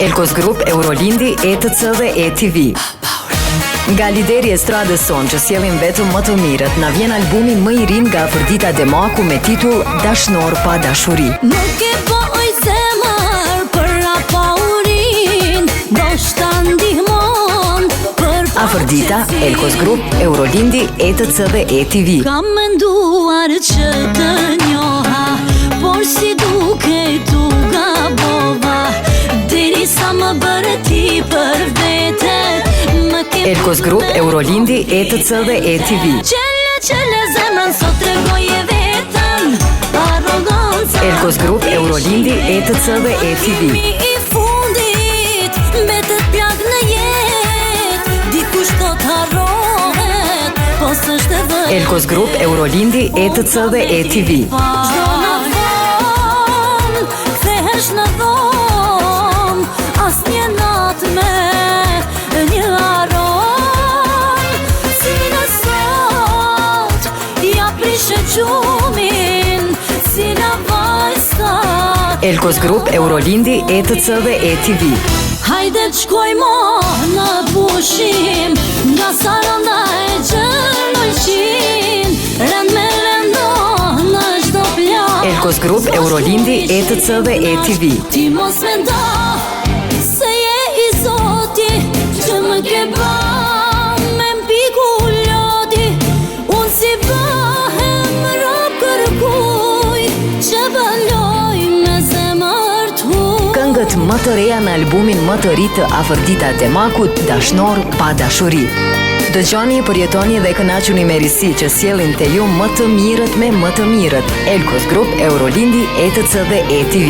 Elkos Group, Eurolindi, ETC dhe ETV. Nga lideri e stradës son që sjellin vetëm më të mirët, na vjen albumi më i ri nga Afërdita Demaku me titull Dashnor pa dashuri. Nuk e boj zemër për apaurin, do shta ndihmon për Afërdita, Elkos Group, Eurolindi, ETC dhe ETV. Kam menduar që të njoha, por si duke tu gabova, deri sa më bërë ti për vete. Elkos Group, Eurolindi, ETC dhe ETV. Qele zemrën sot tregoje vetën, arroganca. Elkos Group, Eurolindi, ETC dhe ETV. I fundit, mbetet plak në jetë, dikush do t'harrohet, po s'është e vërtet. Elkos Group, Eurolindi, ETC dhe ETV. Çdo në vonë, kthehesh në dhomë, asnjë natë me një aron. Si në sot, ja prishe gjumin, si në vajzat. Elkos Group, Eurolindi, ETC dhe ETV. Hajde t'shkoj mo në pushim, nga saranda e gjëllojqin, rend me rendo në gjdo plak. Elkos Group, Eurolindi, ETC dhe ETV. Ti mos mendo se je i zoti, që më ke ba me mpiku loti. Unë si bëhem rap kërkuj, që bëlloj me zemër t'huj. Këngët më të reja në albumin më të ri të Afërdita Demakut, Dashnor pa dashuri. Dëgjoni, përjetoni dhe kënaquni me risi që sjellin te ju më të mirët me më të mirët. Elkos Group, Eurolindi, ETC dhe ETV.